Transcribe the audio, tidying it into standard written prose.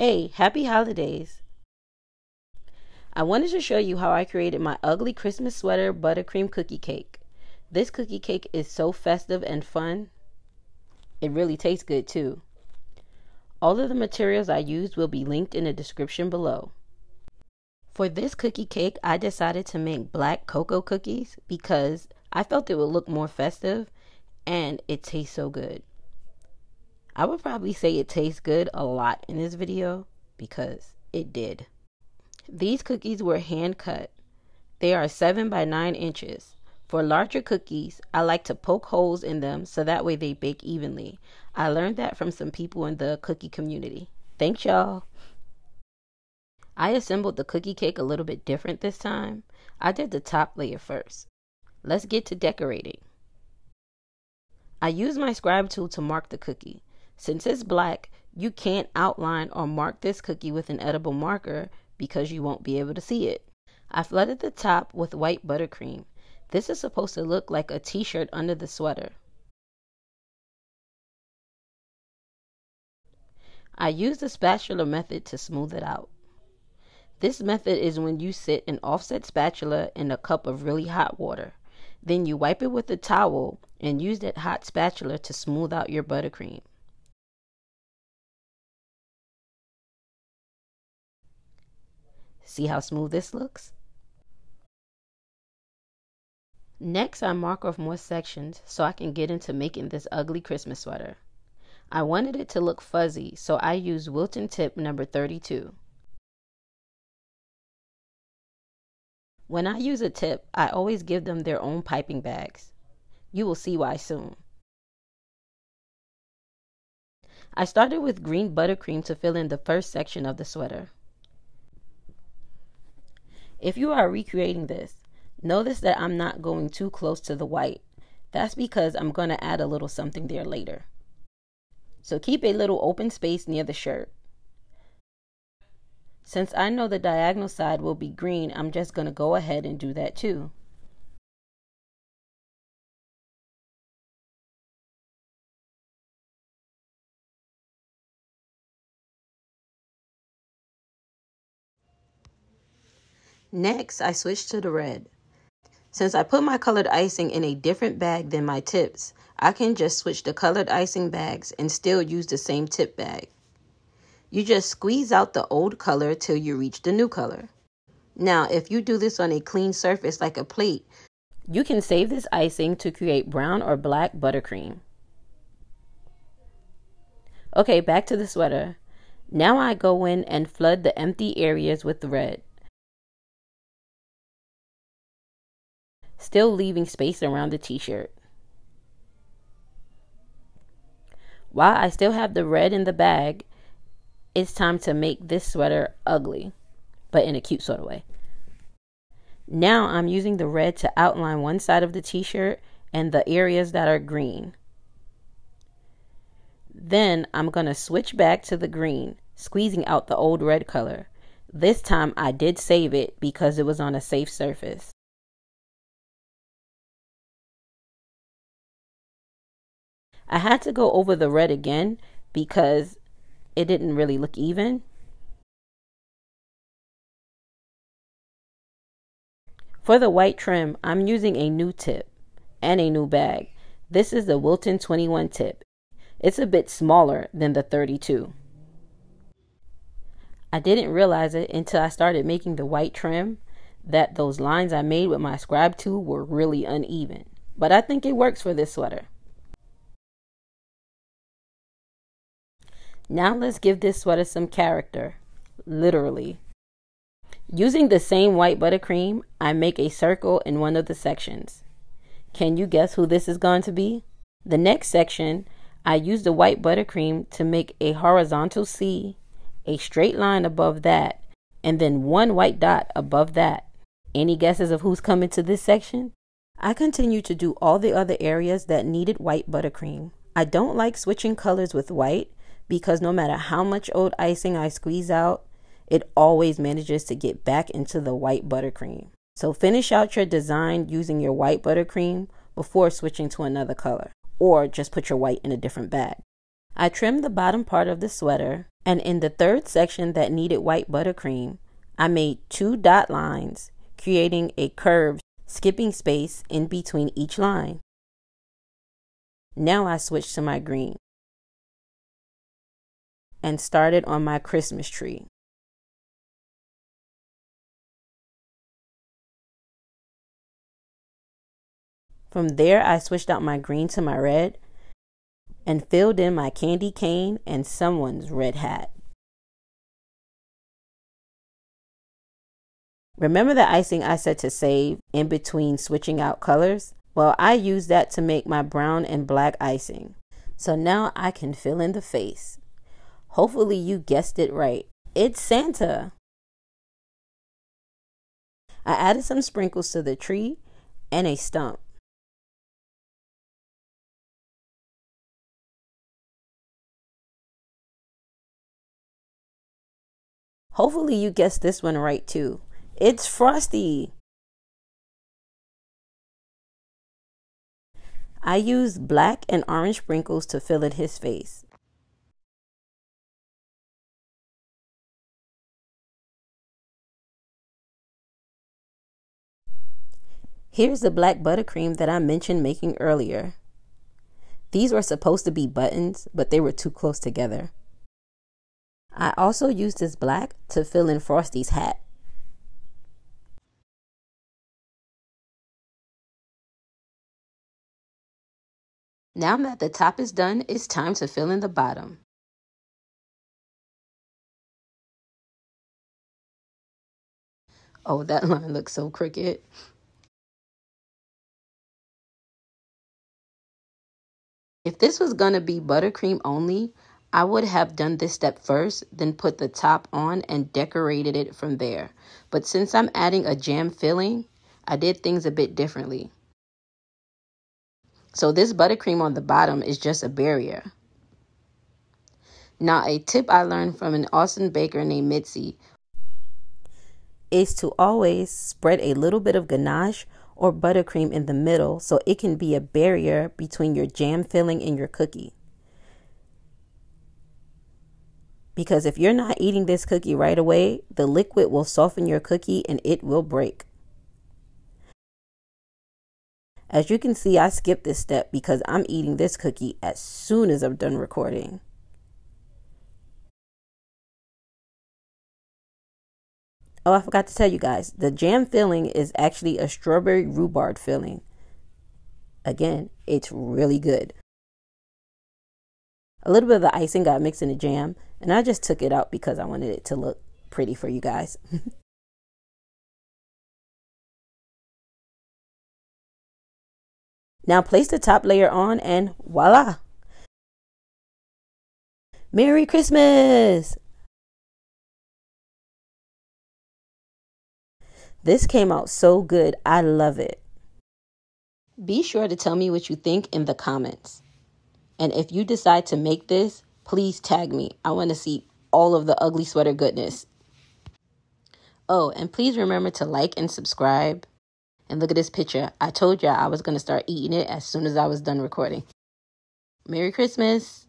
Hey, happy holidays! I wanted to show you how I created my ugly Christmas sweater buttercream cookie cake. This cookie cake is so festive and fun. It really tastes good too. All of the materials I used will be linked in the description below. For this cookie cake, I decided to make black cocoa cookies because I felt it would look more festive and it tastes so good. I would probably say it tastes good a lot in this video because it did. These cookies were hand cut. They are 7 by 9 inches. For larger cookies, I like to poke holes in them so that way they bake evenly. I learned that from some people in the cookie community. Thanks, y'all. I assembled the cookie cake a little bit different this time. I did the top layer first. Let's get to decorating. I used my scribe tool to mark the cookie. Since it's black, you can't outline or mark this cookie with an edible marker because you won't be able to see it. I flooded the top with white buttercream. This is supposed to look like a t-shirt under the sweater. I used the Spatula Method to smooth it out. This method is when you sit an offset spatula in a cup of really hot water. Then you wipe it with a towel and use that hot spatula to smooth out your buttercream. See how smooth this looks? Next, I mark off more sections so I can get into making this ugly Christmas sweater. I wanted it to look fuzzy, so I used Wilton tip number 32. When I use a tip, I always give them their own piping bags. You will see why soon. I started with green buttercream to fill in the first section of the sweater. If you are recreating this, notice that I'm not going too close to the white. That's because I'm going to add a little something there later. So keep a little open space near the shirt. Since I know the diagonal side will be green, I'm just going to go ahead and do that too. Next, I switched to the red. Since I put my colored icing in a different bag than my tips, I can just switch the colored icing bags and still use the same tip bag. You just squeeze out the old color till you reach the new color. Now, if you do this on a clean surface like a plate, you can save this icing to create brown or black buttercream. Okay, back to the sweater. Now I go in and flood the empty areas with the red, still leaving space around the t-shirt. While I still have the red in the bag, it's time to make this sweater ugly, but in a cute sort of way. Now I'm using the red to outline one side of the t-shirt and the areas that are green. Then I'm going to switch back to the green, squeezing out the old red color. This time I did save it because it was on a safe surface. I had to go over the red again because it didn't really look even. For the white trim, I'm using a new tip and a new bag. This is the Wilton 21 tip. It's a bit smaller than the 32. I didn't realize it until I started making the white trim that those lines I made with my scribe tool were really uneven. But I think it works for this sweater. Now let's give this sweater some character, literally. Using the same white buttercream, I make a circle in one of the sections. Can you guess who this is going to be? The next section, I use the white buttercream to make a horizontal C, a straight line above that, and then one white dot above that. Any guesses of who's coming to this section? I continue to do all the other areas that needed white buttercream. I don't like switching colors with white, because no matter how much old icing I squeeze out, it always manages to get back into the white buttercream. So finish out your design using your white buttercream before switching to another color, or just put your white in a different bag. I trimmed the bottom part of the sweater, and in the third section that needed white buttercream, I made 2 dot lines, creating a curved, skipping space in between each line. Now I switched to my green and started on my Christmas tree. From there, I switched out my green to my red and filled in my candy cane and someone's red hat. Remember the icing I said to save in between switching out colors? Well, I used that to make my brown and black icing. So now I can fill in the face. Hopefully you guessed it right. It's Santa. I added some sprinkles to the tree and a stump. Hopefully you guessed this one right too. It's Frosty. I used black and orange sprinkles to fill in his face. Here's the black buttercream that I mentioned making earlier. These were supposed to be buttons, but they were too close together. I also used this black to fill in Frosty's hat. Now that the top is done, it's time to fill in the bottom. Oh, that line looks so crooked. If this was going to be buttercream only, I would have done this step first, then put the top on and decorated it from there. But since I'm adding a jam filling, I did things a bit differently. So this buttercream on the bottom is just a barrier. Now, a tip I learned from an Austin baker named Mitzi is to always spread a little bit of ganache or buttercream in the middle so it can be a barrier between your jam filling and your cookie. Because if you're not eating this cookie right away, the liquid will soften your cookie and it will break. As you can see, I skipped this step because I'm eating this cookie as soon as I'm done recording. Oh, I forgot to tell you guys, the jam filling is actually a strawberry rhubarb filling. Again, it's really good. A little bit of the icing got mixed in the jam, and I just took it out because I wanted it to look pretty for you guys. Now place the top layer on and voila! Merry Christmas! This came out so good. I love it. Be sure to tell me what you think in the comments. And if you decide to make this, please tag me. I want to see all of the ugly sweater goodness. Oh, and please remember to like and subscribe. And look at this picture. I told y'all I was going to start eating it as soon as I was done recording. Merry Christmas.